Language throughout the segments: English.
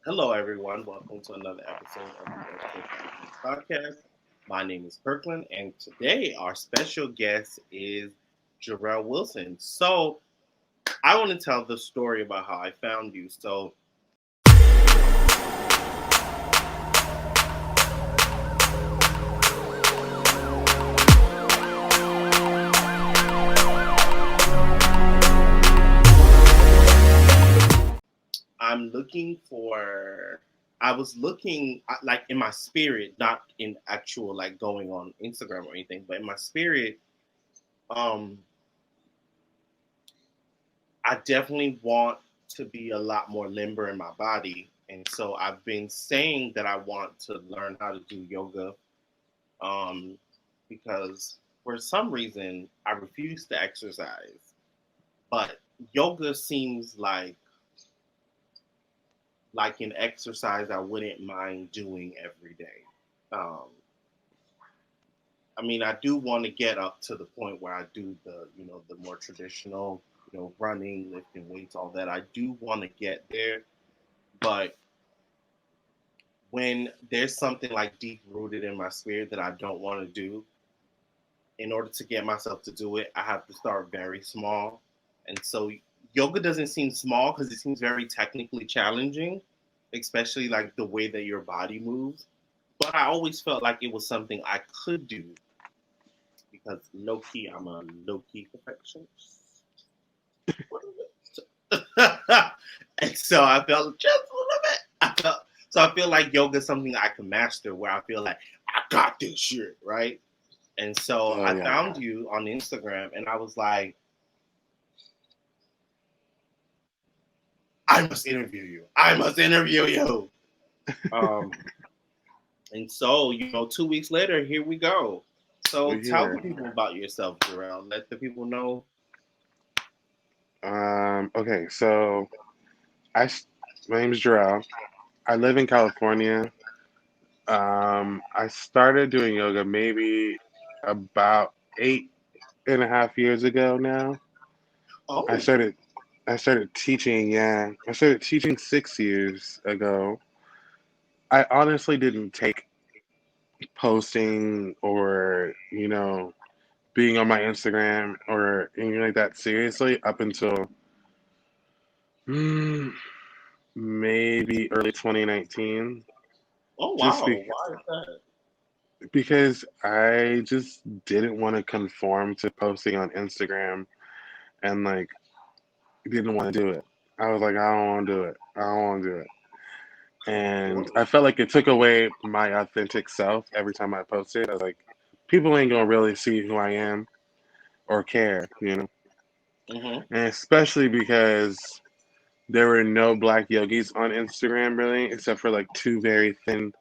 Hello, everyone. Welcome to another episode of the Tribesmen podcast. My name is Kirkland, and today our special guest is Jarelle Wilson. So, I want to tell the story about how I found you. So, I'm looking for. I was looking like in my spirit, not in actual like going on Instagram or anything, but in my spirit, um, I definitely want to be a lot more limber in my body. And so I've been saying that I want to learn how to do yoga um, because for some reason I refuse to exercise. But yoga seems like an exercise I wouldn't mind doing every day. Um, I mean, I do want to get up to the point where I do the more traditional, running, lifting weights, all that. I do want to get there, but when there's something like deep rooted in my spirit that I don't want to do, in order to get myself to do it, I have to start very small. And so yoga doesn't seem small because it seems very technically challenging, especially like the way that your body moves. But I always felt like it was something I could do because low key, I'm a low key perfectionist. And so I felt just a little bit. I feel like yoga is something I can master where I feel like I got this shit, right? And so Oh I yeah. found you on Instagram and I was like, I must interview you. I must interview you. Um, and so, 2 weeks later, here we go. So We're tell the here. people about yourself, Jarelle. Let the people know. Okay, so I s- my name is Jarelle. I live in California. I started doing yoga maybe about 8.5 years ago now. I Oh, started I started teaching, yeah. I started teaching 6 years ago. I honestly didn't take posting or, being on my Instagram or anything like that seriously up until mm, maybe early 2019. oh Just wow. Why is that? because I just didn't want to conform to posting on Instagram and like didn't want to do it. I was like, I don't want to do it. I don't want to do it. And I felt like it took away my authentic self every time I posted. I was like, people ain't gonna really see who I am or care. Mm-hmm. And especially because there were no black yogis on Instagram really, except for like two very thin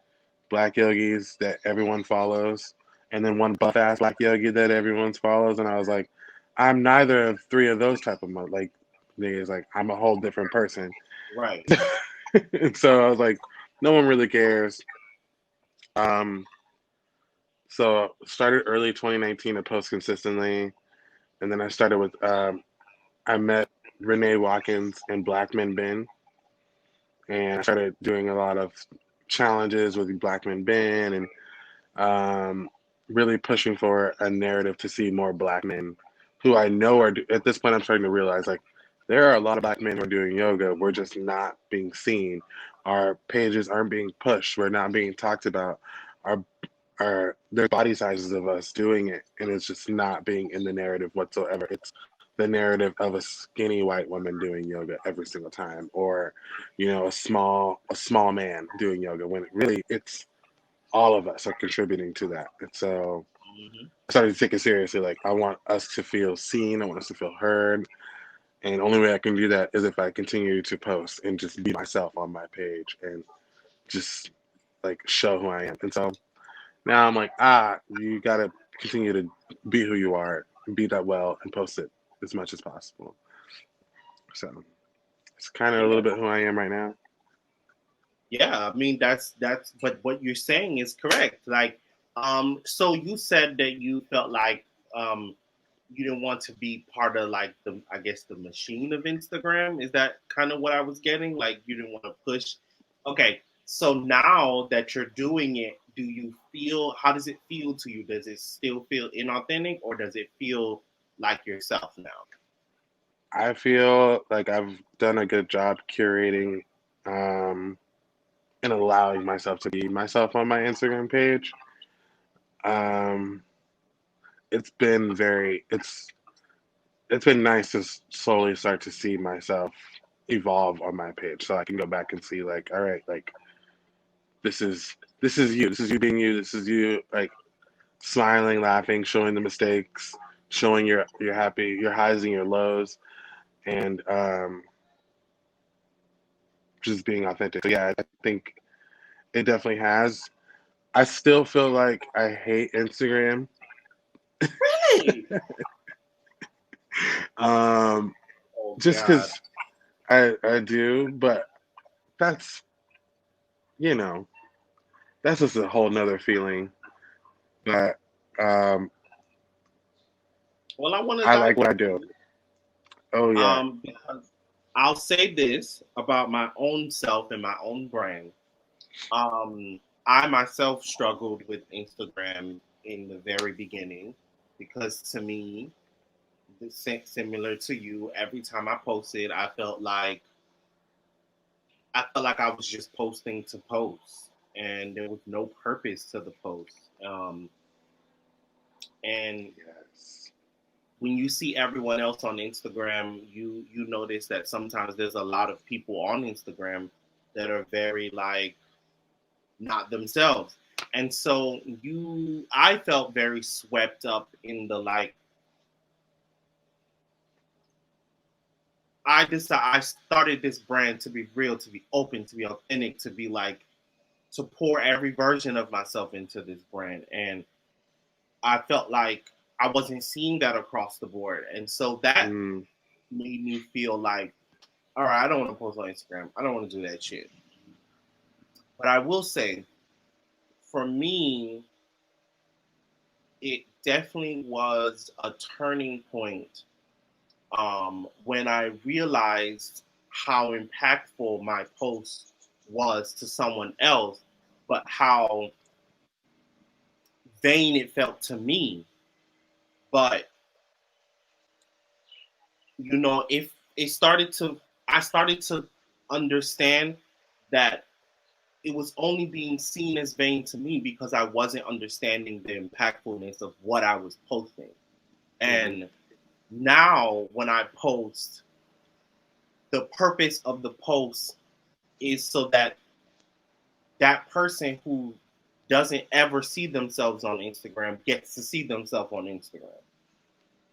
black yogis that everyone follows, and then one buff ass black yogi that everyone follows. And I was like, I'm neither of three of those type of like niggas. Like I'm a whole different person. Right. And so I was like, no one really cares. Um, so started early 2019 to post consistently, and then I started with I met Renee Watkins and Black Men Ben, and I started doing a lot of challenges with Black Men Ben and really pushing for a narrative to see more black men who I know are at this point. I'm starting to realize like there are a lot of black men who are doing yoga. We're just not being seen. Our pages aren't being pushed. We're not being talked about. Our there's body sizes of us doing it, and it's just not being in the narrative whatsoever. It's the narrative of a skinny white woman doing yoga every single time, or a small man doing yoga when really it's all of us are contributing to that. And so Mm-hmm. I started to take it seriously. Like I want us to feel seen. I want us to feel heard. And the only way I can do that is if I continue to post and just be myself on my page and just like show who I am. And so now I'm like, you gotta continue to be who you are, be that well, and post it as much as possible. So it's kind of a Yeah. little bit who I am right now. Yeah, I mean that's but what you're saying is correct. Like, so you said that you felt like you didn't want to be part of like the I guess the machine of Instagram. Is that kind of what I was getting? Like you didn't want to push Okay, so now that you're doing it, do you feel, how does it feel to you? Does it still feel inauthentic, or does it feel like yourself now? I feel like I've done a good job curating um, and allowing myself to be myself on my Instagram page. Um, it's been very it's been nice to slowly start to see myself evolve on my page, so I can go back and see like, all right, like this is you being you, this is you like smiling, laughing, showing the mistakes, showing your happy, your highs and your lows, and just being authentic. So yeah, I think it definitely has. I still feel like I hate Instagram, Really? um, Oh just God. because I do, but that's you know that's just a whole nother feeling. But um, Well, I want to I dive like what I do. in, Oh yeah. because I'll say this about my own self and my own brand. I myself struggled with Instagram in the very beginning because to me, similar to you, every time I posted, I felt like I was just posting to post, and there was no purpose to the post. And Yes. when you see everyone else on Instagram, you notice that sometimes there's a lot of people on Instagram that are very like not themselves. And so I felt very swept up in the like, I started this brand to be real, to be open, to be authentic, to be like, to pour every version of myself into this brand. And I felt like I wasn't seeing that across the board. And so that Mm, made me feel like, all right, I don't want to post on Instagram. I don't want to do that shit. But I will say, for me, it definitely was a turning point, when I realized how impactful my post was to someone else, but how vain it felt to me. But if it started to, I started to understand that it was only being seen as vain to me because I wasn't understanding the impactfulness of what I was posting. hmm. And now when I post, the purpose of the post is so that that person who doesn't ever see themselves on Instagram gets to see themselves on Instagram.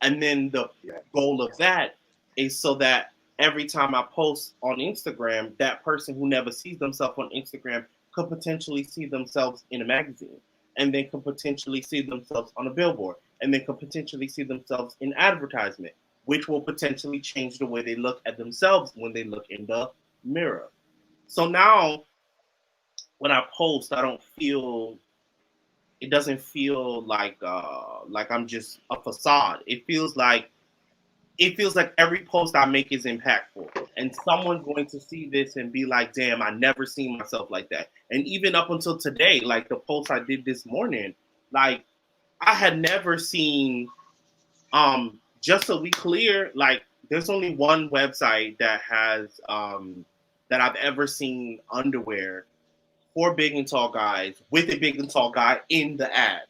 And then the Yes. goal of that is so that every time I post on Instagram, that person who never sees themselves on Instagram could potentially see themselves in a magazine, and they could potentially see themselves on a billboard, and they could potentially see themselves in advertisement, which will potentially change the way they look at themselves when they look in the mirror. So now when I post, I don't feel, it doesn't feel like I'm just a facade. It feels like every post I make is impactful. And someone's going to see this and be like, damn, I never seen myself like that. And even up until today, like the post I did this morning, like I had never seen, just so we clear, like there's only one website that I've ever seen underwear for big and tall guys with a big and tall guy in the ad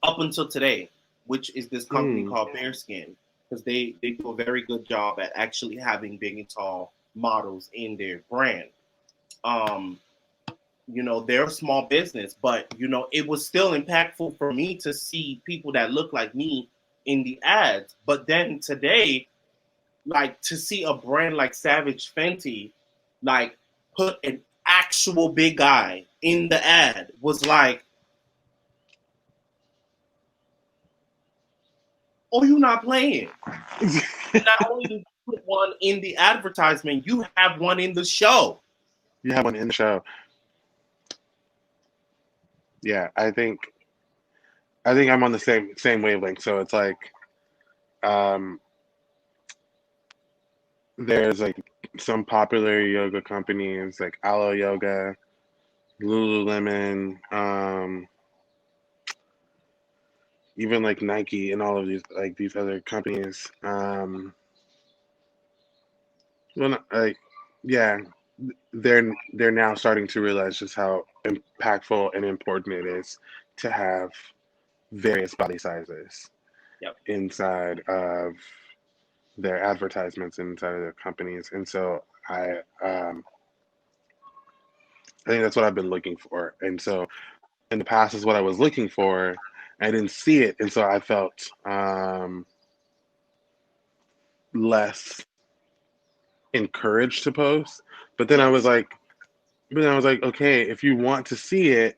up until today, which is this company Mm, called Bearskin, because they do a very good job at actually having big and tall models in their brand. Um, they're a small business, but it was still impactful for me to see people that look like me in the ads. But then today, like to see a brand like Savage Fenty, like put an actual big guy in the ad was like, oh, you're not playing. And not only did you put one in the advertisement, you have one in the show. you have one in the show. Yeah, I think I'm on the same wavelength. So it's like, um, there's like some popular yoga companies like Alo Yoga, Lululemon, even like Nike and all of these other companies. Well, like yeah, they're now starting to realize just how impactful and important it is to have various body sizes Yep. inside of their advertisements inside of their companies. And so I think that's what I've been looking for. And so in the past is what I was looking for. I didn't see it, and so I felt less encouraged to post. But then I was like, okay, if you want to see it,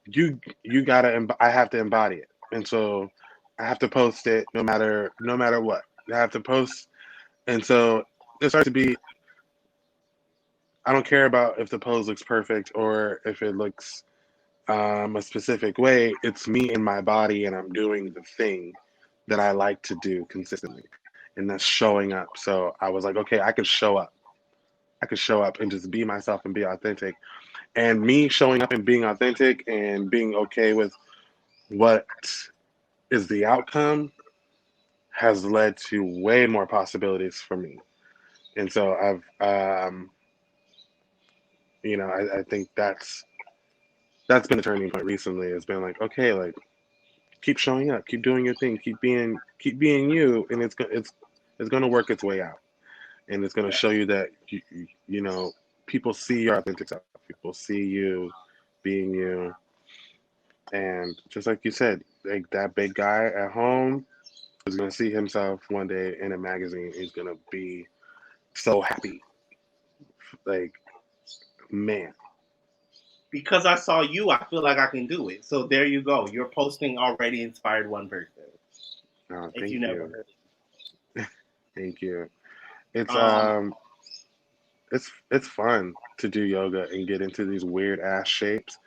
you gotta. I have to embody it, and so I have to post it no matter what. I have to post, and so it starts to be. I don't care about if the pose looks perfect or if it looks a specific way. It's me and my body, and I'm doing the thing that I like to do consistently, and that's showing up. So I was like, okay, I could show up. I could show up and just be myself and be authentic. And me showing up and being authentic and being okay with what is the outcome has led to way more possibilities for me. And so I think that's been a turning point recently. It's been like, okay, like keep showing up, keep doing your thing, keep being you, and it's going to work its way out, and it's going to Yeah. show you that people see your authentic self, people see you being you, and just like you said, like that big guy at home is going to see himself one day in a magazine. He's going to be so happy, like man. Because I saw you, I feel like I can do it. So there you go. Your posting already inspired one person. Oh, If you thank never you, heard thank you. it. It's it's fun to do yoga and get into these weird ass shapes,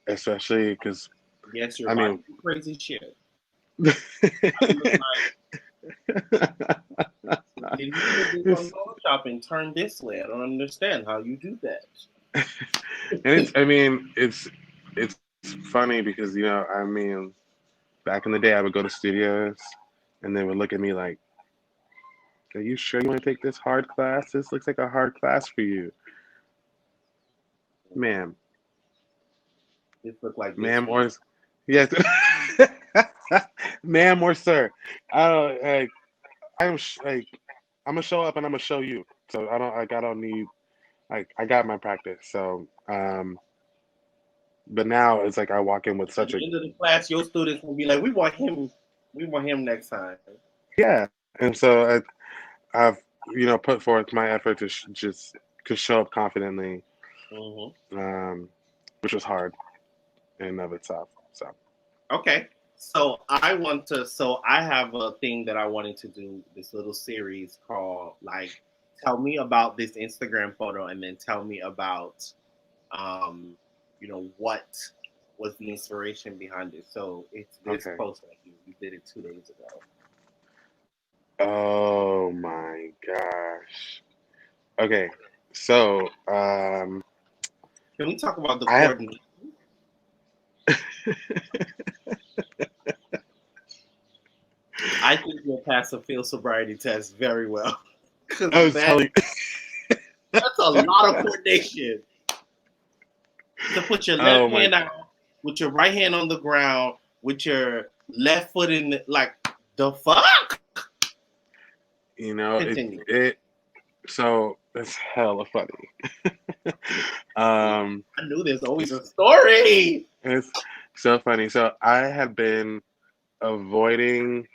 especially because Yes, your I body mean, do crazy shit. I look like, did he even do some Photoshop and turn this way? I don't understand how you do that. and it's I mean it's funny because I mean back in the day I would go to studios and they would look at me like, are you sure you want to take this hard class? This looks like a hard class for you, ma'am. This look like this Ma'am for you. or yes. Ma'am or sir. I don't like like I'm gonna show up and I'm gonna show you. So I don't need like I got my practice. So but now it's like I walk in with At such the a end of the class, your students will be like, we want him next time. yeah. And so I've put forth my effort to just to show up confidently, Hmm. um, which was hard in and of itself. So Okay. So I have a thing that I wanted to do, this little series called like, tell me about this Instagram photo and then tell me about, um, what was the inspiration behind it. So it's this okay. post that you did it 2 days ago. Oh my gosh. Okay. So Can we talk about the I have coordination? I think you'll pass a field sobriety test very well. I Because was telling that's a lot of coordination to put your left oh my hand out with your right hand on the ground with your left foot in like the fuck. it Continue. it so it's hella funny. um I knew there's always a story. it's so funny. So I have been avoiding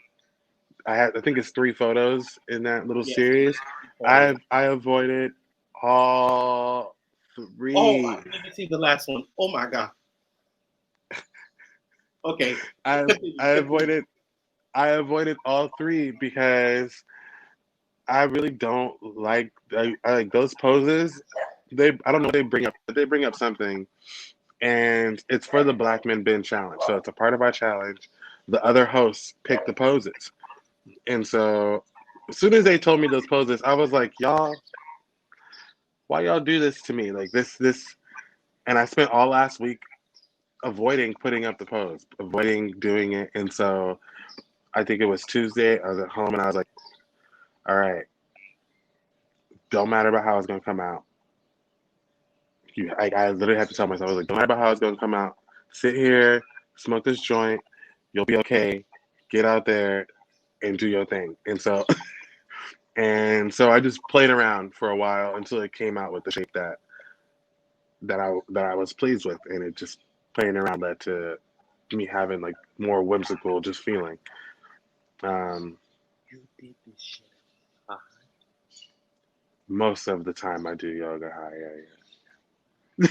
I think it's 3 photos in that little Yes. series. Photos. I avoided all Oh, I three. didn't even see the last one. Oh my god. Okay. I Continue. I Continue. avoided I avoided all three because I really don't like I like those poses. I don't know what they bring up, but they bring up something, and it's for the Black Men Bin challenge. So it's a part of our challenge. The other hosts pick the poses, and so as soon as they told me those poses, I was like, y'all, why y'all do this to me? Like this, and I spent all last week avoiding putting up the pose, avoiding doing it. And so I think it was Tuesday. I was at home and I was like, all right, don't matter about how it's going to come out. I literally had to tell myself, I was like, don't matter about how it's going to come out. Sit here, smoke this joint. You'll be okay. Get out there and do your thing. And so I just played around for a while until it came out with the shape that I was pleased with. And it just playing around led to me having like more whimsical just feeling. You did this shit. Most of the time I do yoga high, yeah.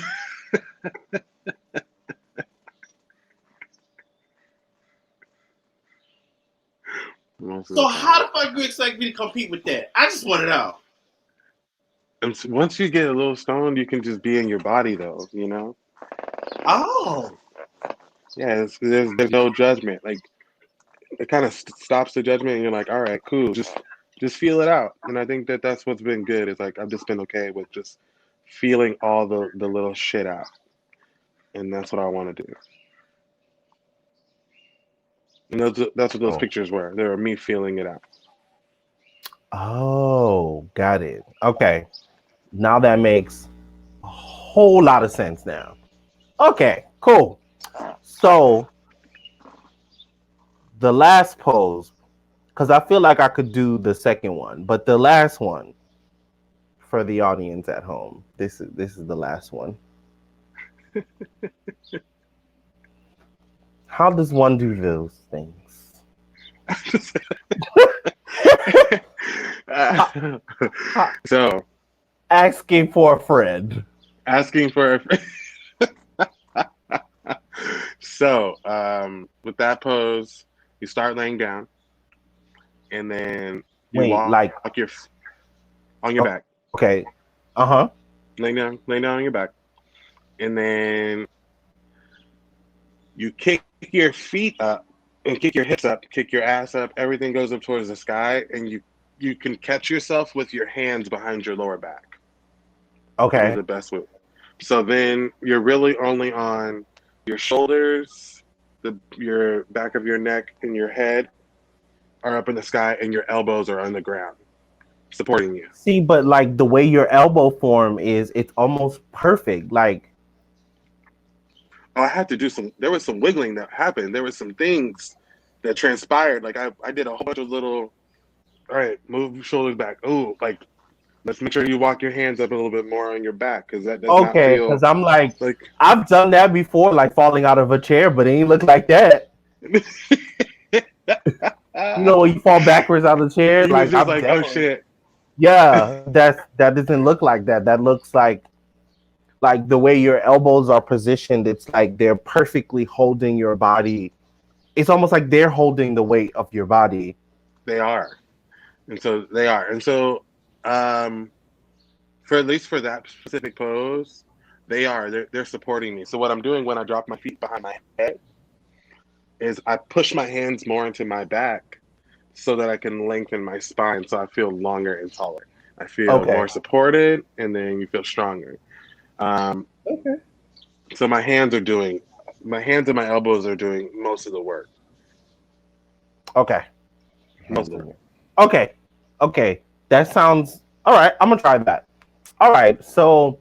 Most of So the how time. the fuck you expect me to compete with that? I just want to know. And once you get a little stoned, you can just be in your body, though. You know. Oh. Yeah, there's no judgment. Like it kind of stops the judgment, and you're like, all right, cool, just feel it out. And I think that's what's been good. Is like I've just been okay with just feeling all the little shit out, and that's what I want to do. And that's what those Oh. pictures were. They were me feeling it out. Oh, got it. Okay. Now that makes a whole lot of sense now. Okay, cool. So the last pose, because I feel like I could do the second one, but the last one for the audience at home. This is the last one. How does one do those things? So Asking for a friend. asking for a so with that pose, you start laying down, and then you Wait, walk like your on your back, okay. Uh-huh. laying down on your back, and then you kick your feet up and kick your hips up, kick your ass up. Everything goes up towards the sky, and you can catch yourself with your hands behind your lower back. Okay. Is the best way. So then you're really only on your shoulders, your back of your neck, and your head are up in the sky, and your elbows are on the ground, supporting you. See, but like the way your elbow form is, it's almost perfect. Like, Oh, I had to do some. There was some wiggling that happened. There was some things that transpired. Like I did a whole bunch of little. All right, move your shoulders back. Oh, like let's make sure you walk your hands up a little bit more on your back because that does not okay, feel because I'm like, like. I've done that before, like falling out of a chair, but it ain't look like that. You know, when you fall backwards out of the chair, He was like just I'm like, oh definitely, shit. yeah, that doesn't look like that. That looks like the way your elbows are positioned, it's like they're perfectly holding your body. It's almost like they're holding the weight of your body. They are, and so they are, and so for at least for that specific pose, they are. They're supporting me. So what I'm doing when I drop my feet behind my head is I push my hands more into my back so that I can lengthen my spine so I feel longer and taller. I feel Okay. more supported, and then you feel stronger. Um, Okay. so my hands and my elbows are doing most of the work. Okay. Most of the work. Okay. Okay. That sounds all right. I'm gonna try that. All right. So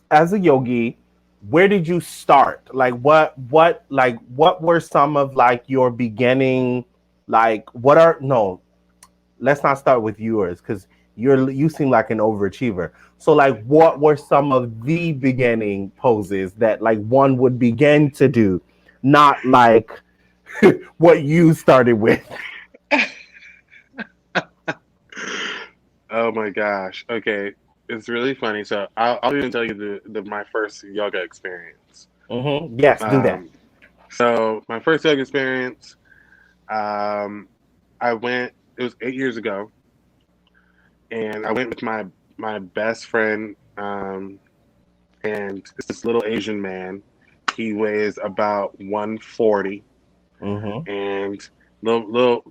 as a yogi, where did you start? Like what were some of like your beginning, like what are no, let's not start with yours because you seem like an overachiever. So like what were some of the beginning poses that like one would begin to do, not like what you started with? Oh my gosh. Okay. It's really funny. So I'll even tell you my first yoga experience. Yes, do that. Um, so my first yoga experience, um, I went. It was 8 years ago, and I went with my best friend, and it's this little Asian man. He weighs about 140, Mm-hmm. and little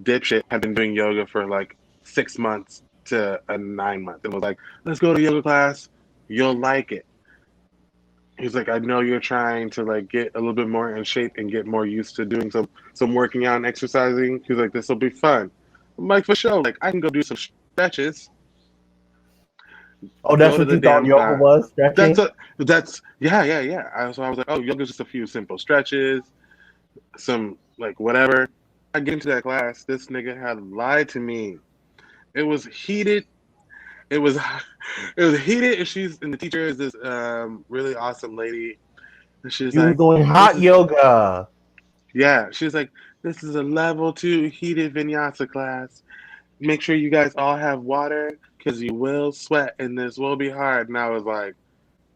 dipshit had been doing yoga for like 6 months to a 9 month. It was like, let's go to yoga class. You'll like it. He's like, I know you're trying to like get a little bit more in shape and get more used to doing some working out and exercising. He's like, this will be fun. I'm like, for sure. Like, I can go do some stretches. Oh, that's Go to what the you thought damn yoga class. was, stretching? That's yeah. So I was like, oh, yoga's just a few simple stretches, some like whatever. I get into that class. This nigga had lied to me. It was heated. It was it was heated, and the teacher is this really awesome lady. And she's You was like, doing this hot is yoga. yeah. She's like, this is a level 2 heated vinyasa class. Make sure you guys all have water because you will sweat and this will be hard. And I was like,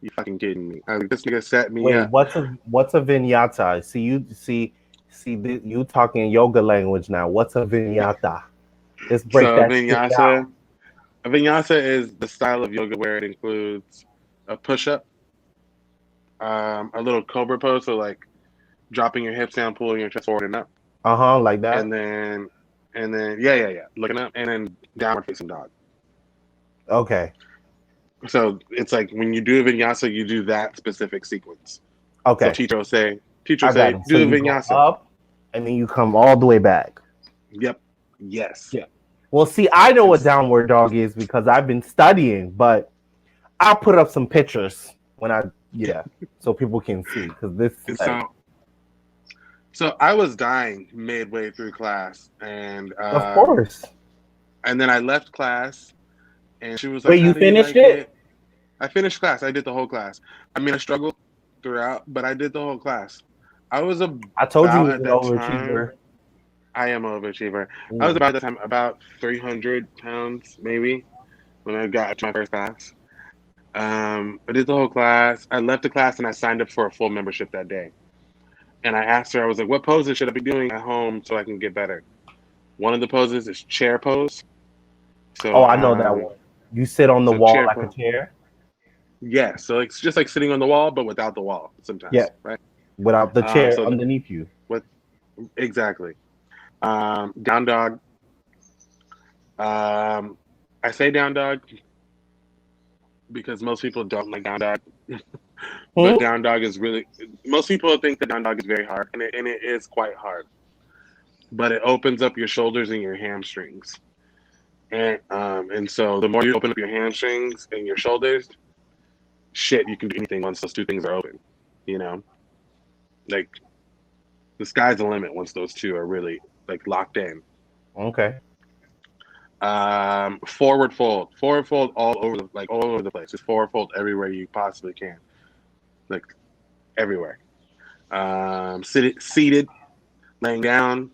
you fucking kidding me? This nigga set me Wait, up. what's a vinyasa? You talking yoga language now. What's a vinyasa? Let's break So that shit down. a vinyasa is the style of yoga where it includes a push-up, a little cobra pose, so like dropping your hips down, pulling your chest forward and up, Like that. and then yeah, looking up, and then downward facing dog. Okay. So it's like when you do a vinyasa, you do that specific sequence. So Okay. teacher will say, I got it. So do a you go vinyasa. up and then you come all the way back. Yep. Yes. Yeah. Well, see, I know what downward dog is because I've been studying, but I'll put up some pictures so people can see because this is So I was dying midway through class, and of course. And then I left class, and she was like, "Wait, you finished it?" I finished class. I did the whole class. I mean, I struggled throughout, but I did the whole class. I told you you was at an that overachiever. time. I am an overachiever. I was about that time about 300 pounds maybe when I got to my first class. I did the whole class. I left the class and I signed up for a full membership that day. And I asked her, I was like, what poses should I be doing at home so I can get better? One of the poses is chair pose. So, I know that one. You sit on the wall like a chair? Yeah, so it's just like sitting on the wall, but without the wall sometimes, right? Without the chair underneath you. Exactly. Down dog. I say down dog because most people don't like down dog. But down dog is really, most people think that down dog is very hard, and it is quite hard. But it opens up your shoulders and your hamstrings. And so the more you open up your hamstrings and your shoulders, shit, you can do anything once those two things are open. You know? Like, the sky's the limit once those two are really, like, locked in. Okay. Forward fold all over the place. Just forward fold everywhere you possibly can, like everywhere. Seated, laying down,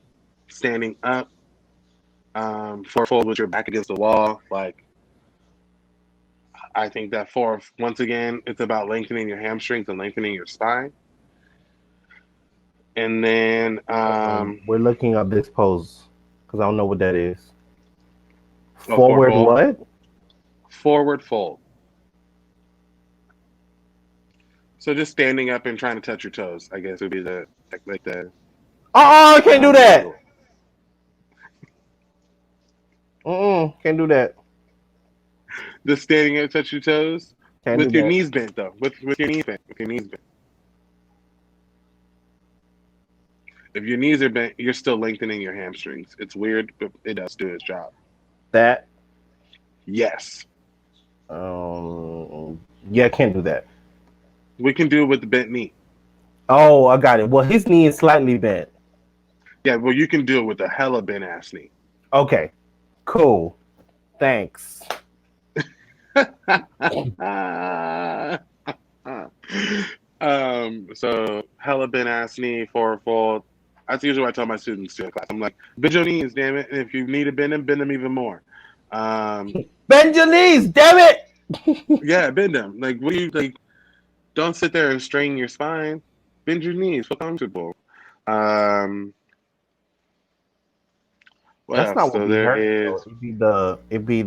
standing up. Forward fold with your back against the wall. Like, I think that once again, it's about lengthening your hamstrings and lengthening your spine. And then we're looking up this pose because I don't know what that is. Forward what? Forward fold. So just standing up and trying to touch your toes, I guess would be the. I can't do that. Can't do that. Just standing up, touch your toes with your knees bent though. With your knees bent. If your knees are bent, you're still lengthening your hamstrings. It's weird, but it does do its job. That? Yes. Yeah, I can't do that. We can do it with the bent knee. Oh, I got it. Well, his knee is slightly bent. Yeah, well, you can do it with a hella bent ass knee. Okay, cool. Thanks. So hella bent ass knee, forward fold. That's usually what I tell my students to in class. I'm like, bend your knees, damn it. And if you need to bend them even more. Bend your knees, damn it. Yeah, bend them. Like, what do you like? Don't sit there and strain your spine. Bend your knees. Feel comfortable. That's not what we heard. It'd be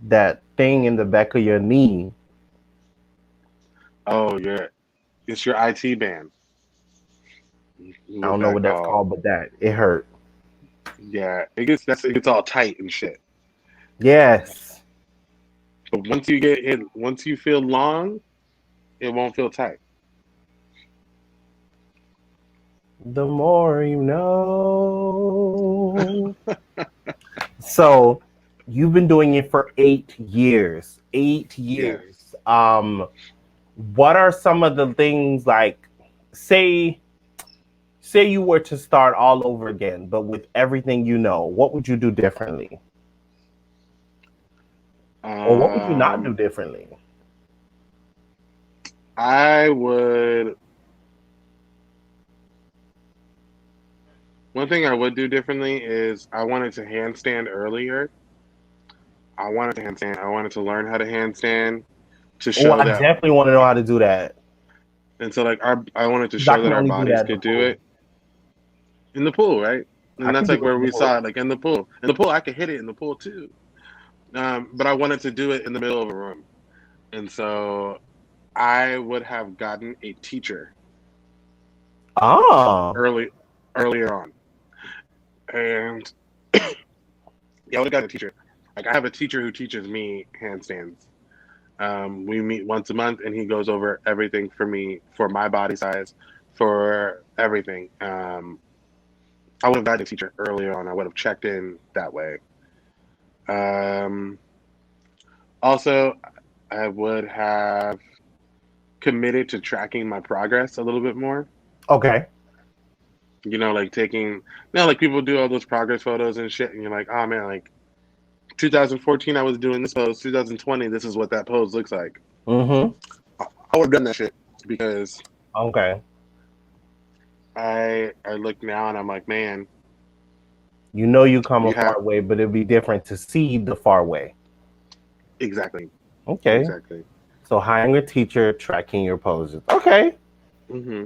that thing in the back of your knee. Oh, it's your IT band. I don't know what that's called, but it hurt. Yeah, it gets all tight and shit. Yes. But once you feel long, it won't feel tight. The more you know. So you've been doing it for 8 years. Eight Yes. years. What are some of the things like say say you were to start all over again, but with everything you know, what would you do differently? Or what would you not do Um, differently? I would. One thing I would do differently is I wanted to handstand earlier. I wanted to learn how to handstand to Oh, show I that, definitely want to know how to do that. and so like I wanted to 'Cause I show can that our only do bodies that in the could do pool. it in the pool, right? I And can that's do like it where in the we pool. saw it, like in the pool. In the pool, I could hit it in the pool too. But I wanted to do it in the middle of a room, and so I would have gotten a teacher Ah, early earlier on, and yeah, I would have gotten a teacher. Like I have a teacher who teaches me handstands. We meet once a month, and he goes over everything for me, for my body size, for everything. I would have gotten a teacher earlier on. I would have checked in that way. Um, Also, I would have committed to tracking my progress a little bit more. okay. Like like people do all those progress photos and shit, and you're like, oh man, like 2014, I was doing this pose. 2020, this is what that pose looks like. Mm-hmm. I would have done that shit because Okay. I look now and I'm like, man, You know you come a you have far way, but it'd be different to see the far way. exactly, Okay. exactly. So hiring a teacher, tracking your poses. Okay. Hmm.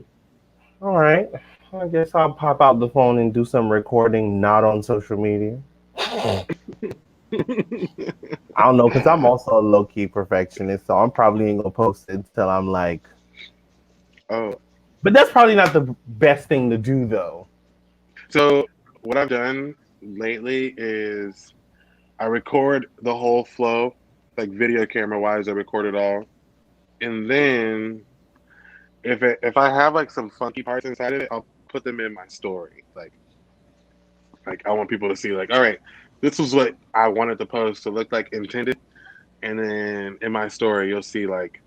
All right. I guess I'll pop out the phone and do some recording, not on social media. I don't know, because I'm also a low key perfectionist, so I'm probably ain't gonna post it until I'm like. Oh, But that's probably not the best thing to do, though. so what I've done lately is I record the whole flow, like video camera wise. I record it all, and then if I have like some funky parts inside of it, I'll put them in my story. Like I want people to see, like, all right, this was what I wanted the post to look like intended, and then in my story you'll see like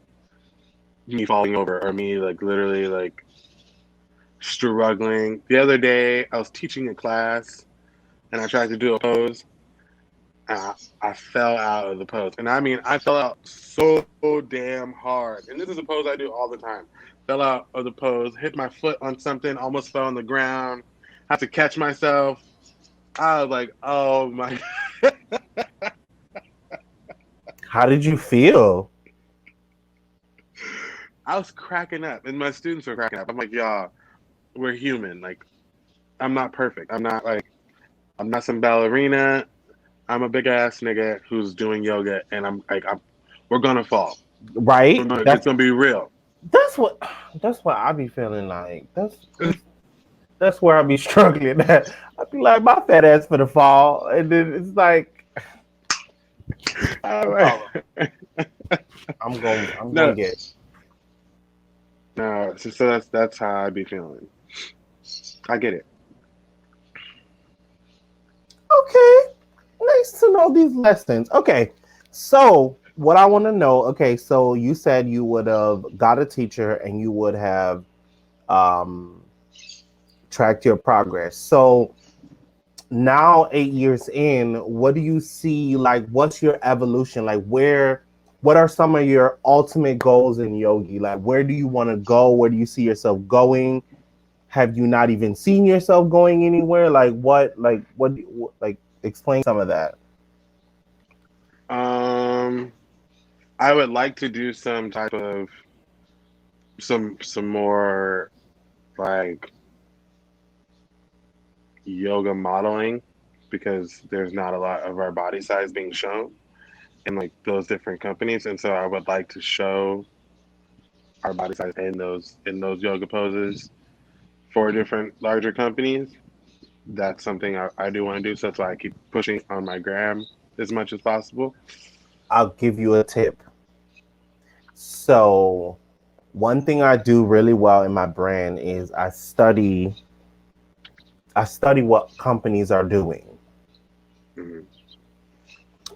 me falling over or me like literally like struggling. The other day I was teaching a class and I tried to do a pose. I, I fell out of the pose. And I mean, I fell out so damn hard. And this is a pose I do all the time. Fell out of the pose, hit my foot on something, almost fell on the ground, had to catch myself. I was like, oh my. How did you feel? I was cracking up, and my students were cracking up. I'm like, y'all, we're human. Like, I'm not perfect. I'm not some ballerina. I'm a big ass nigga who's doing yoga, and we're gonna fall. Right? It's gonna be real. That's what that's what I be feeling like. That's where I be struggling at. I be like my fat ass for the fall, and then it's like All no right. problem. I'm gonna No, get no. So that's how I be feeling. I get it. okay. Nice to know these lessons. Okay, so what I want to know. Okay, so you said you would have got a teacher and you would have um tracked your progress. So now 8 years in, what do you see? Like, what's your evolution? Like, what are some of your ultimate goals in yogi? Like, where do you want to go? Where do you see yourself going? Have you not even seen yourself going anywhere? Like, explain some of that. Um, I would like to do some type of some more like yoga modeling because there's not a lot of our body size being shown in like those different companies, and so I would like to show our body size in those yoga poses for different larger companies. That's something I do want to do. So that's why I keep pushing on my gram. as much as possible? I'll give you a tip. So, one thing I do really well in my brand is I study what companies are doing. Mhm.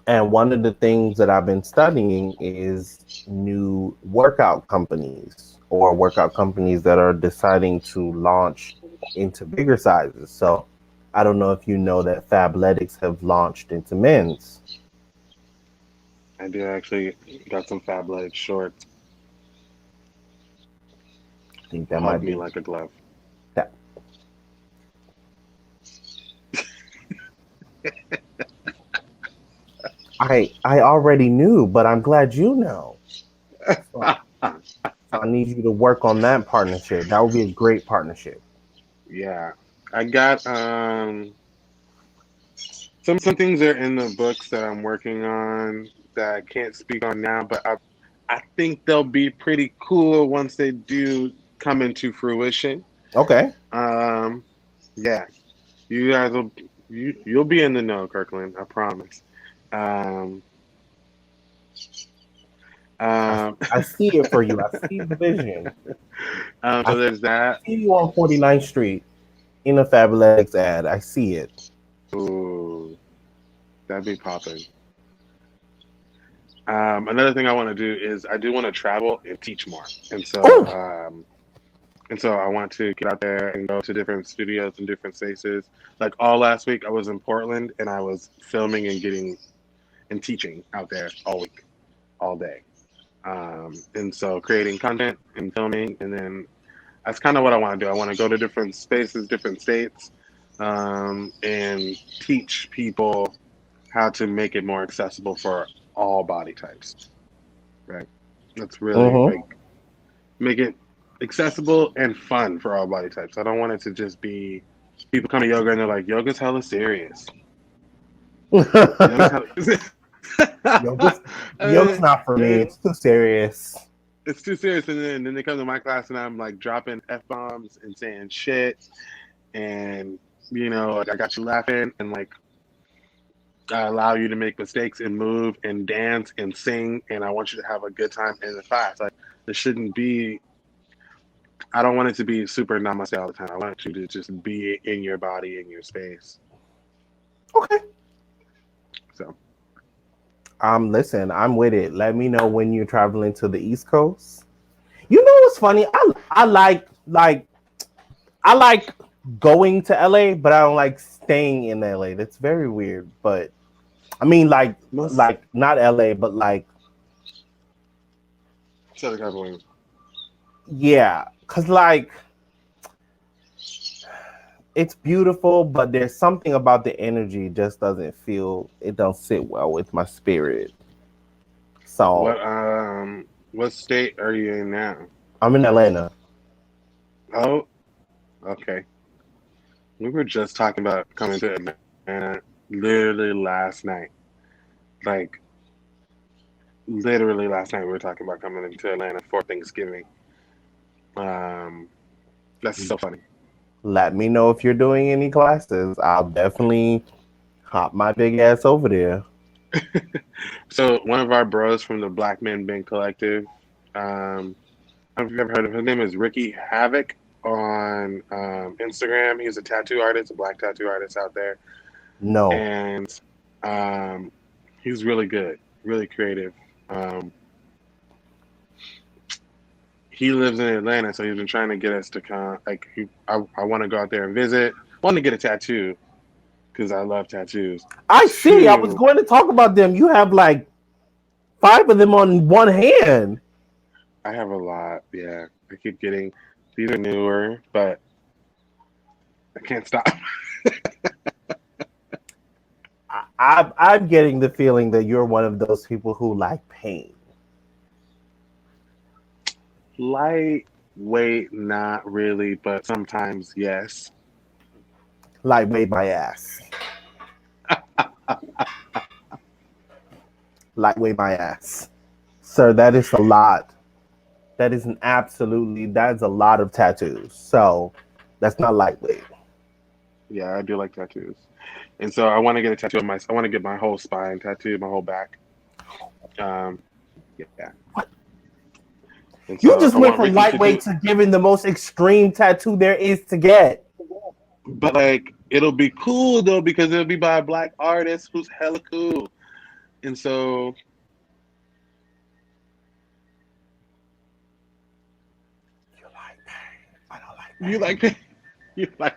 And one of the things that I've been studying is new workout companies or workout companies that are deciding to launch into bigger sizes. So I don't know if you know that Fabletics have launched into men's. I do actually got some Fab Light shorts. I think that Hug might me be like a glove. that. I already knew, but I'm glad you know. So, so I need you to work on that partnership. That would be a great partnership. Yeah. I got some things are in the books that I'm working on that I can't speak on now, but I think they'll be pretty cool once they do come into fruition. Okay. Um, yeah, you guys will you'll be in the know, Kirkland. I promise. Um, I, um, I see it for you. I see the vision. I so there's that. see you on 49th Street in a Fabletics ad. I see it. Ooh, that'd be popping. Another thing I want to do is I do want to travel and teach more, and so Oh, I want to get out there and go to different studios and different spaces. Like all last week, I was in Portland and I was filming and getting and teaching out there all week, all day. And so creating content and filming, and then that's kind of what I want to do. I want to go to different spaces, different states, and teach people how to make it more accessible for all body types. Right? That's really mm-hmm. like make it accessible and fun for all body types. I don't want it to just be people come to yoga and they're like, yoga's hella serious. Yoga's hella yoga's, yoga's and, not for me. and It's too serious. it's too serious. And then they come to my class and I'm like dropping F bombs and saying shit. And, like I got you laughing and like I allow you to make mistakes and move and dance and sing. And I want you to have a good time in the class. Like, there shouldn't be I don't want it to be super namaste all the time. I want you to just be in your body, in your space. Okay. So, Listen, I'm with it. Let me know when you're traveling to the East Coast. You know what's funny? I like going to LA, but I don't like staying in LA. That's very weird. But I mean, most like not LA, but like Southern California. yeah, cause like it's beautiful, but there's something about the energy just doesn't feel. It don't sit well with my spirit. What So um what state are you in now? I'm in Atlanta. Oh, okay. We were just talking about coming to Atlanta literally last night. Like literally last night we were talking about coming into Atlanta for Thanksgiving. Um that's so funny. Let me know if you're doing any classes. I'll definitely hop my big ass over there. So one of our bros from the Black Men Bank Collective, um, I don't know if you've ever heard of his name is Ricky Havoc on Instagram. He's a tattoo artist, a black tattoo artist out there, No. and um, he's really good, really creative. Um, he lives in Atlanta, so he's been trying to get us to come. Like, I want to go out there and visit. Want to get a tattoo because I love tattoos. I see. I was Two, going to talk about them. You have like 5 of them on one hand. I have a lot. Yeah, I keep getting. These are newer, but I can't stop. I'm getting the feeling that you're one of those people who like pain. Lightweight, not really, but sometimes yes. Lightweight my ass. Lightweight my ass. Sir, that is a lot. That's a lot of tattoos. So that's not lightweight. Yeah, I do like tattoos, and so I want to get a tattoo of my. I want to get my whole spine tattooed, my whole back. Um, yeah, and You so just I went want from Ricky to lightweight do. to giving the most extreme tattoo there is to get. But like, it'll be cool though because it'll be by a black artist who's hella cool, and so You like pain. I don't like you pain. like you like.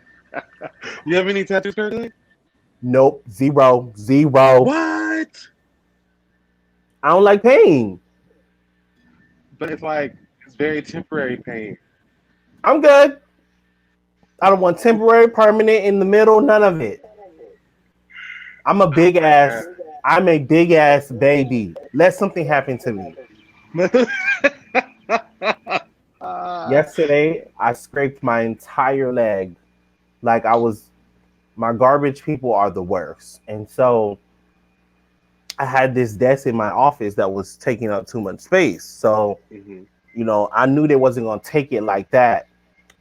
You have any tattoos currently? Nope. Zero. Zero. What? I don't like pain. But it's like it's very temporary pain. I'm good. I don't want temporary, permanent, in the middle, none of it. I'm a Oh big my ass. I'm a big ass baby. Let something happen to me. god. Yesterday, I scraped my entire leg. Like I was, my garbage people are the worst. And so I had this desk in my office that was taking up too much space. So, Mhm. I knew they wasn't going to take it like that.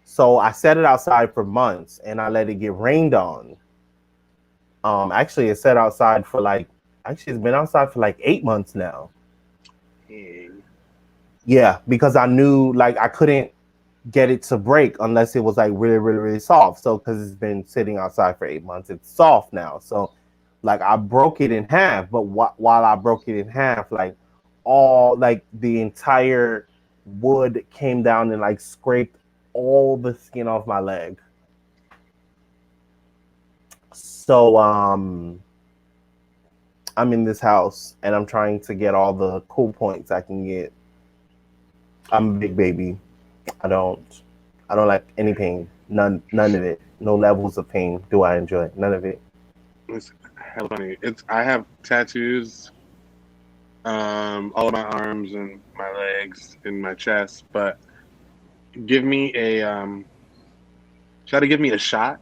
So I set it outside for months and I let it get rained on. Actually, it sat outside for it's been outside for like 8 months now. Dang. Yeah, because I knew like I couldn't get it to break unless it was like really, really, really soft. So because it's been sitting outside for 8 months, it's soft now. So like I broke it in half, but while I broke it in half, like all like the entire wood came down and like scraped all the skin off my leg. So I'm in this house and I'm trying to get all the cool points I can get. I'm a big baby. I don't I don't like any pain. None of it. No levels of pain do I enjoy. None of it. It's hella funny. It's I have tattoos, all of my arms and my legs and my chest. But give me a try to give me a shot,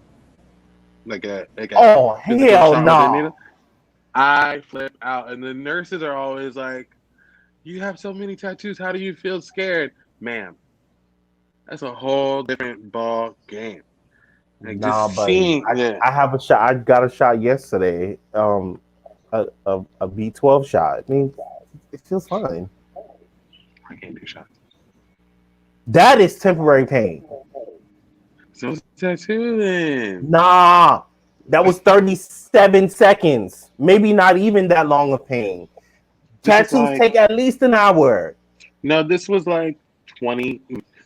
like a Oh physical hell shot with a no. needle. I flip out, and the nurses are always like, "You have so many tattoos. How do you feel scared, ma'am?" That's a whole different ball game. Like Nah, just buddy. seeing it. I have a shot. I got a shot yesterday. A B12 shot. I mean, it feels fine. I can't do shots. That is temporary pain. So tattoo then. Nah, that was 37 seconds. Maybe not even that long of pain. This is Tattoos like take at least an hour. no, this was like 20,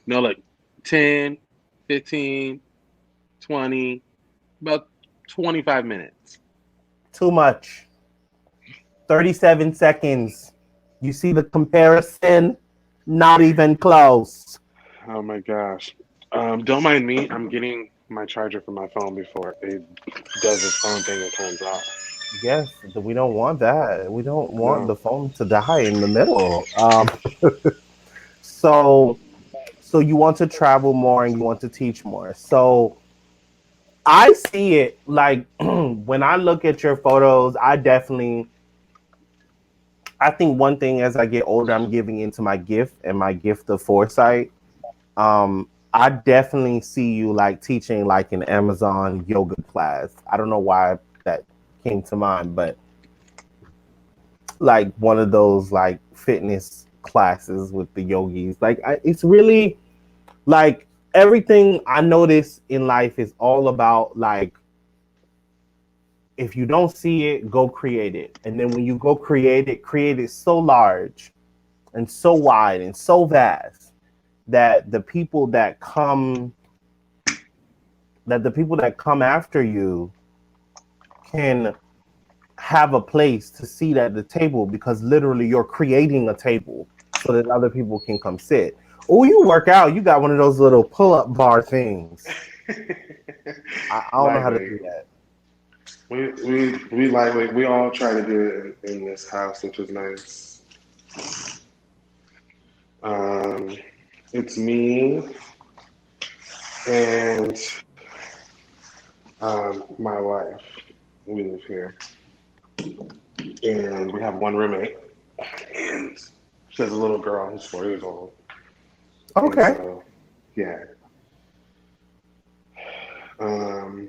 no, like 10, 15, 20, about 25 minutes. Too much. 37 seconds. You see the comparison? Not even close. Oh my gosh. Don't mind me. I'm getting my charger for my phone before it does its own thing and turns off. Yes, we don't want that. We don't want No. the phone to die in the middle. So, so you want to travel more and you want to teach more. So I see it like when I look at your photos, I think one thing as I get older, I'm giving into my gift and my gift of foresight. I definitely see you like teaching like an Amazon yoga class. I don't know why that came to mind, but like one of those like fitness classes with the yogis. It's really like everything I notice in life is all about like if you don't see it, go create it. And then when you go create it so large and so wide and so vast that the people that come after you can have a place to seat at the table because literally you're creating a table so that other people can come sit. Oh, you work out. You got one of those little pull-up bar things. I don't know how to Lightweight. do that. We lightweight. We all try to do it in this house, which is nice. Um, it's me and my wife. We live here, and we have one roommate, and she has a little girl who's 4 years old, and Okay. so yeah. Um,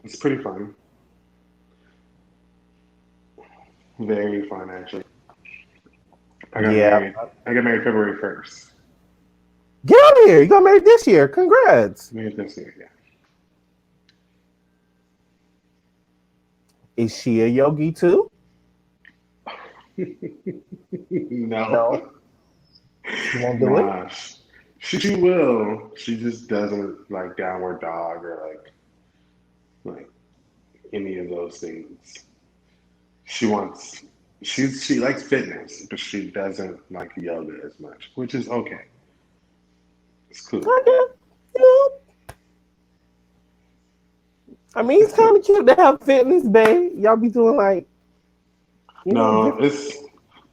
It's pretty fun. Very fun, actually. I got Yeah. married. I got married February 1st. Get out of here. You got married this year. Congrats. Married this year, yeah. Is she a yogi too? No. No. She won't do it? Nah. She will. She just doesn't like downward dog or like any of those things. She wants she likes fitness, but she doesn't like yoga as much, which is okay. It's cool. Okay. You know, I mean, it's kind of cute to have fitness, babe. Y'all be doing like, No, different. it's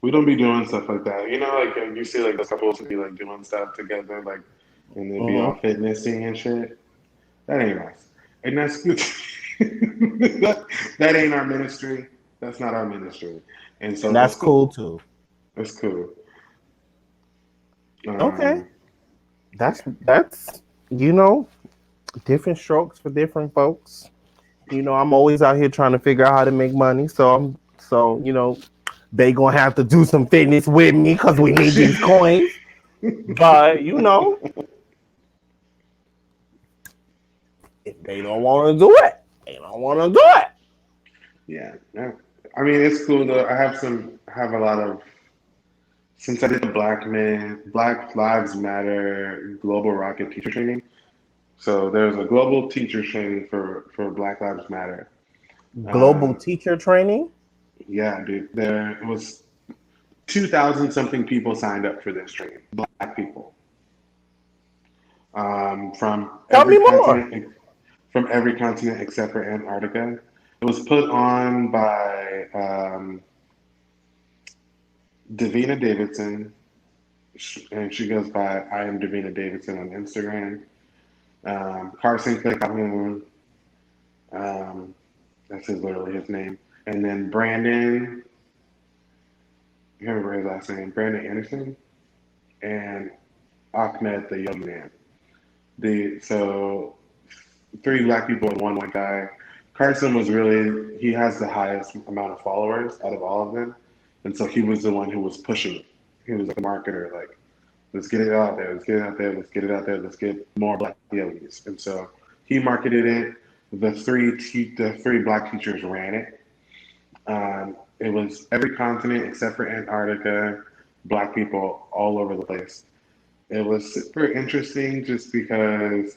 we don't be doing stuff like that. Like you see like the couples to be like doing stuff together, like and they be Hmm. all fitnessy and shit. That ain't us. And that's good. that ain't our ministry. That's not our ministry. And so And that's that's cool cool. too. That's cool. Okay. Um, That's yeah. that's you know, different strokes for different folks. I'm always out here trying to figure out how to make money. So they gonna have to do some fitness with me because we need these coins. But if they don't want to do it, they don't want to do it. Yeah. Yeah. I mean, it's cool though. I have a lot of, since I did the Black Lives Matter Global Rocket Teacher Training. So there's a global teacher training for Black Lives Matter. Global Um, teacher training. yeah, dude. There was 2,000 something people signed up for this training. Black people. From Tell me more. from every continent except for Antarctica. It was put on by Davina Davidson, and she goes by I am Davina Davidson on Instagram. Carson Calhoun, um, that's literally his name, and then Brandon. I can't remember his last name. Brandon Anderson and Ahmed the Yogi Man. So three black people and one white guy. Carson was really he has the highest amount of followers out of all of them, and so he was the one who was pushing it. He was like a marketer, like let's get it out there, let's get it out there, let's get it out there, let's get more black yogis. And so he marketed it. The three black teachers ran it. It was every continent except for Antarctica, black people all over the place. It was super interesting just because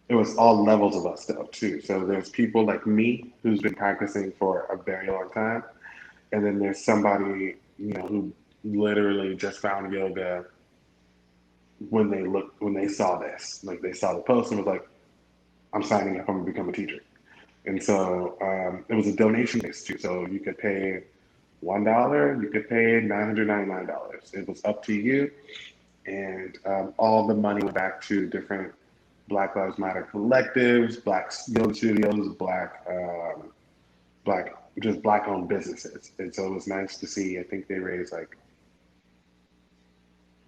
it was all levels of us though too. So there's people like me who's been practicing for a very long time, and then there's somebody who literally just found yoga when they saw this, like they saw the post and was like, "I'm signing up. I'm gonna become a teacher." And so it was a donation based too. So you could pay $1, you could pay $999. It was up to you, and all the money went back to different Black Lives Matter collectives, black yoga studios, black just black owned businesses. And so it was nice to see. I think they raised like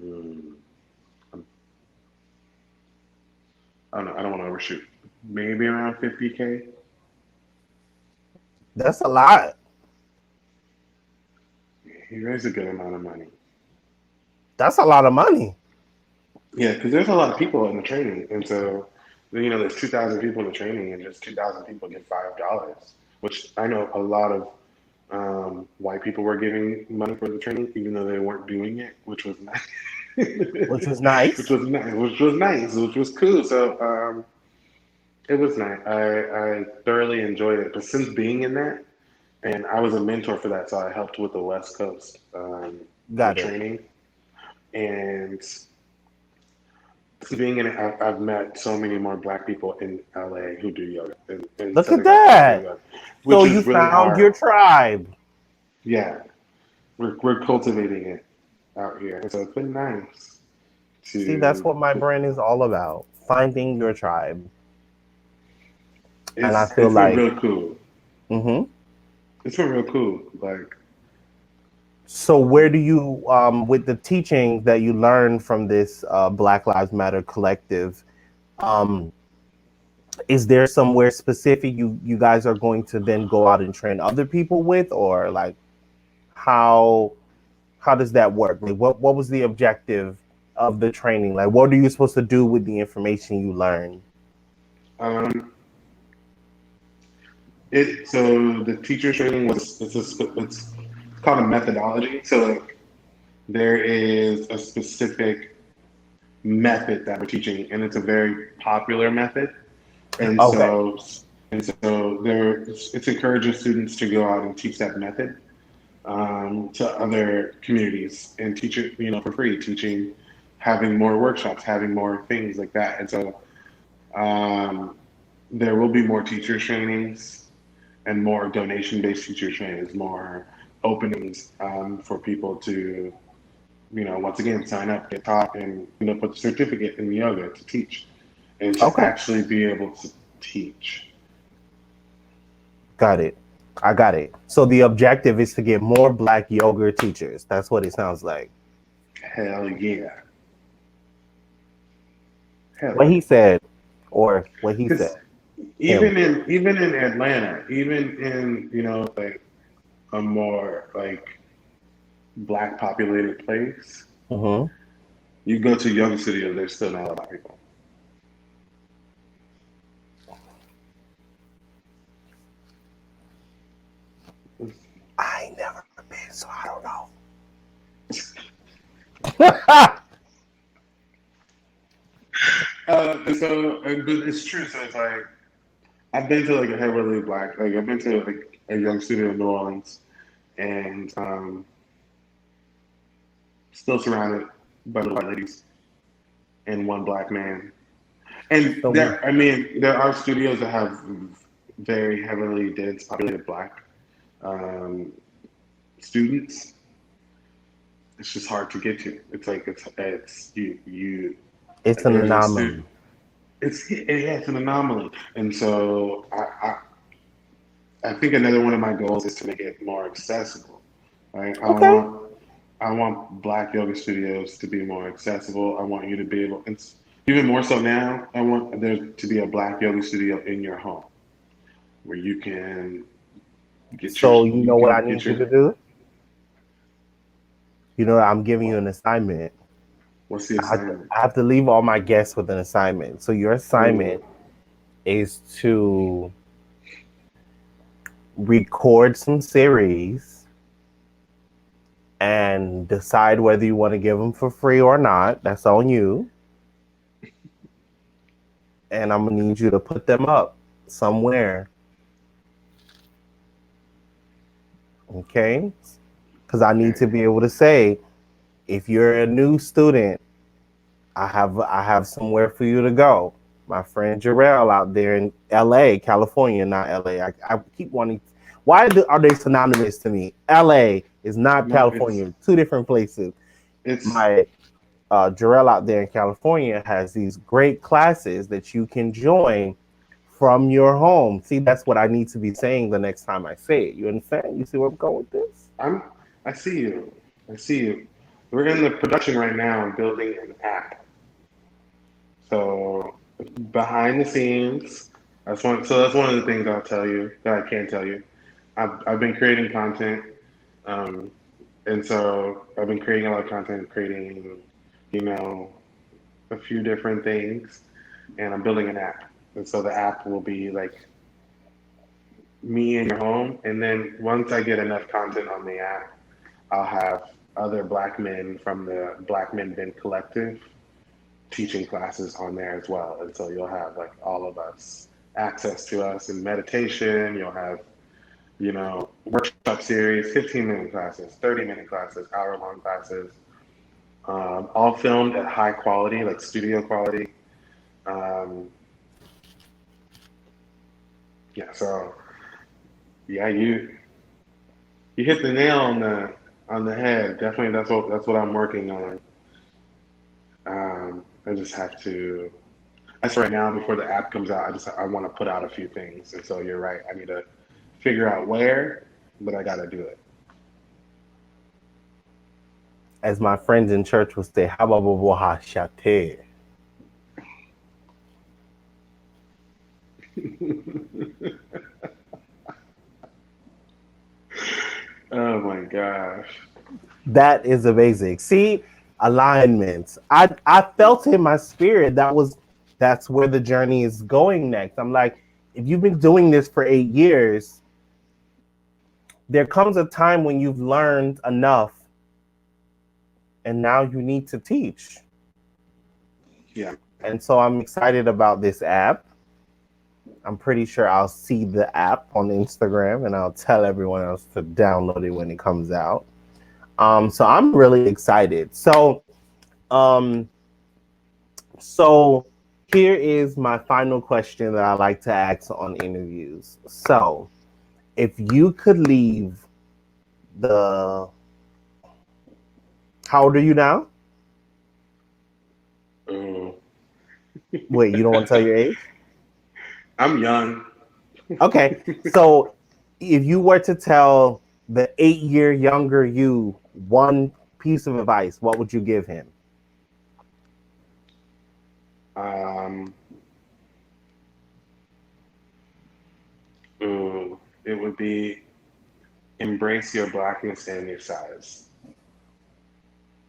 hmm, I don't know. I don't want to overshoot. Maybe around 50K. That's a lot. He raised a good amount of money. That's a lot of money. Yeah, because there's a lot of people in the training, and so there's 2,000 people in the training, and just 2,000 people get $5, which I know a lot of white people were giving money for the training, even though they weren't doing it, which was nice. Which was which nice. was nice, which was cool. So it was nice. I thoroughly enjoyed it. But since being in that, and I was a mentor for that, so I helped with the West Coast, the Got it. training, and being in it, I've met so many more black people in LA who do yoga and Look at Southern California that. yoga, So which you is really found your hard. tribe. Yeah, we're cultivating it out here, and so it's been nice See, that's to. what my brand is all about. Finding your tribe. And I feel It's been like, real cool. hmm It's been real cool. Like so where do you, with the teaching that you learned from this Black Lives Matter collective, um, is there somewhere specific you guys are going to then go out and train other people with, or like how how does that work? Like what was the objective of the training? Like what are you supposed to do with the information you learn? Um, so the teacher training it's called a methodology. So like there is a specific method that we're teaching, and it's a very popular method. And Okay. so it's encouraging students to go out and teach that method to other communities and teach it, for free, teaching, having more workshops, having more things like that. And so um, there will be more teacher trainings and more donation-based teacher trainings, more openings for people to, once again, sign up, get taught, and end up with a certificate in yoga to teach and to Okay. actually be able to teach. Got it. I got it. So the objective is to get more black yoga teachers. That's what it sounds like. Hell yeah. Hell What yeah. he said, or what he Because said. Him. even in Atlanta, even in like a more like black populated place, Hmm. you go to yoga studios, there's still not a lot of people. I ain't never been, so I don't know. But it's true. So it's like I've been to like a heavily black, like I've been to like a young studio in New Orleans, and still surrounded by the white ladies and one black man. And So I mean, there are studios that have very heavily dense populated black um, students. It's just hard to get to. It's like it's you. it's an There's a student. anomaly. It's an anomaly, and so I think another one of my goals is to make it more accessible. Right? Okay. I want black yoga studios to be more accessible. I want you to be able, and even more so now, I want there to be a black yoga studio in your home where So you you know what I can get need you your to do? You know, I'm giving you what? an assignment. What's the assignment? I have to leave all my guests with an assignment. So your Ooh, assignment is to record some series and decide whether you want to give them for free or not. That's on you. And I'm gonna need you to put them up somewhere. Okay? Because I need okay. to be able to say, if you're a new student, I have somewhere for you to go. My friend Jarelle out there in LA, California, not LA. I keep wanting. Are they synonymous to me? LA is not No, California. Two different places. it's My Jarelle out there in California has these great classes that you can join from your home. See, that's what I need to be saying the next time I say it. You understand? You see where I'm going with this? I'm I see you. I see you. We're in the production right now and building an app. So behind the scenes, that's one of the things I'll tell you that I can tell you. I've been creating content, um, and so I've been creating a lot of content, creating, you know, a few different things, and I'm building an app. And so the app will be like me in your home, and then once I get enough content on the app, I'll have other black men from the Black Men Bend Collective teaching classes on there as well. And so you'll have like all of us access to us in meditation. You'll have, workshop series, 15-minute classes, 30-minute classes, hour-long classes, all filmed at high quality, like studio quality. Um, yeah, so yeah, you hit the nail on the head. Definitely, that's what I'm working on. I just have to. That's right now before the app comes out. I want to put out a few things, and so you're right. I need to figure out where, but I got to do it. As my friends in church would say, "Hababobohashate." Oh my gosh. That is amazing. See, alignments. I felt in my spirit that's where the journey is going next. I'm like, if you've been doing this for 8 years, there comes a time when you've learned enough and now you need to teach. Yeah. And so I'm excited about this app. I'm pretty sure I'll see the app on Instagram and I'll tell everyone else to download it when it comes out. So I'm really excited. Um, so here is my final question that I like to ask on interviews. So if you could leave the, how old are you now? Oh. Wait, you don't want to tell your age? I'm young. Okay. So if you were to tell the 8 year younger you one piece of advice, what would you give him? It would be embrace your blackness and your size.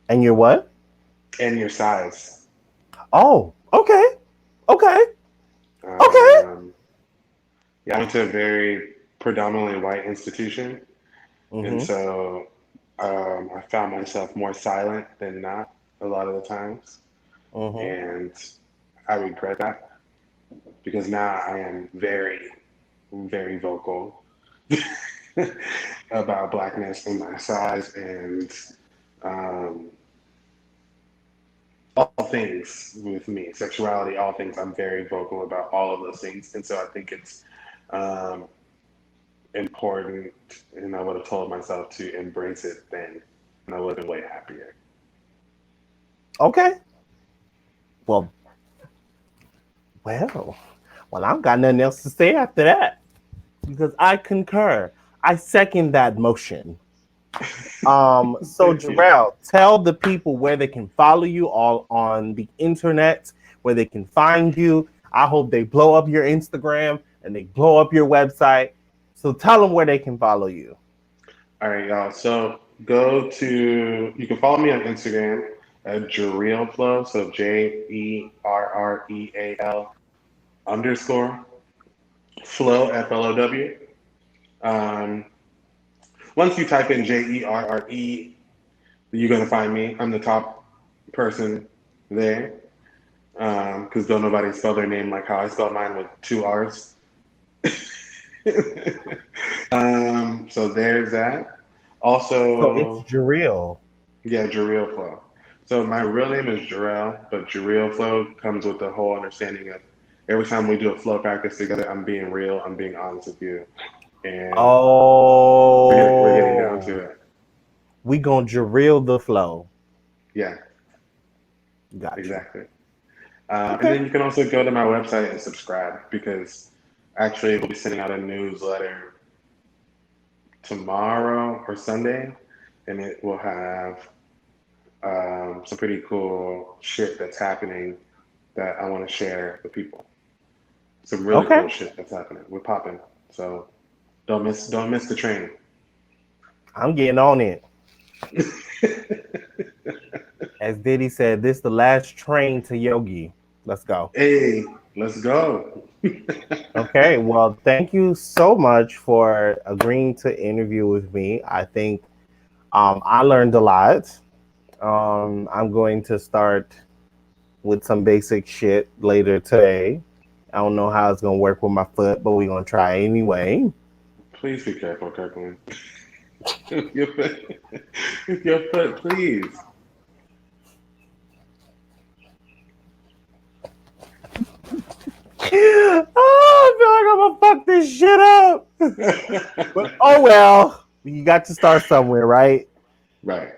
And your what? And your size. Oh, okay. Okay. Okay. Yeah, I went to a very predominantly white institution. And Mm-hmm. so I found myself more silent than not a lot of the times. Mm-hmm. And I regret that because now I am very, very vocal about blackness and my size and um, all things with me, sexuality, all things. I'm very vocal about all of those things. And so I think it's um, important, and I would have told myself to embrace it then, and I would have been way happier. Okay. Well, well, I've got nothing else to say after that because I concur. I second that motion. So Thank you. Jarelle, tell the people where they can follow you all on the internet, where they can find you. I hope they blow up your Instagram and they blow up your website. So tell them where they can follow you. All right, y'all. So you can follow me on Instagram at Jarelle Flow, so JERREAL underscore Flow, FLOW. Um, Once you type in JERRE, you're going to find me. I'm the top person there because don't nobody spell their name like how I spell mine with two R's. So there's that. So it's Also, Jarelle. yeah, Jarelle Flow. So my real name is Jarelle, but Jarelle Flow comes with the whole understanding of every time we do a flow practice together, I'm being real, I'm being honest with you, and we're getting down to Oh, it. we gonna Jarelle the flow. Yeah, Got you. exactly. And Okay. then you can also go to my website and subscribe because actually we'll be sending out a newsletter tomorrow or Sunday, and it will have some pretty cool shit that's happening that I want to share with people. Some really Okay. cool shit that's happening. We're popping, so don't miss the train. I'm getting on it. As Diddy said, this the last train to Yogi. Let's go. Hey, let's go. Okay. Well, thank you so much for agreeing to interview with me. I think I learned a lot. I'm going to start with some basic shit later today. I don't know how it's gonna work with my foot, but we're gonna try anyway. Please be careful, Kirkland. your foot, your foot, please. Oh, I feel like I'm gonna fuck this shit up. But oh well, you got to start somewhere, right? Right.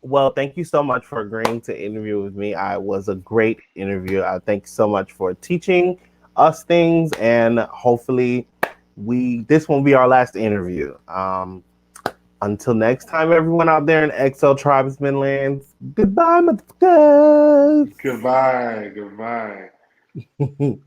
Well, thank you so much for agreeing to interview with me. I was a great interview. I thank you so much for teaching us things, and hopefully, we this won't be our last interview. Until next time, everyone out there in XL Tribesmen lands, goodbye, motherfuckers. Goodbye. Goodbye.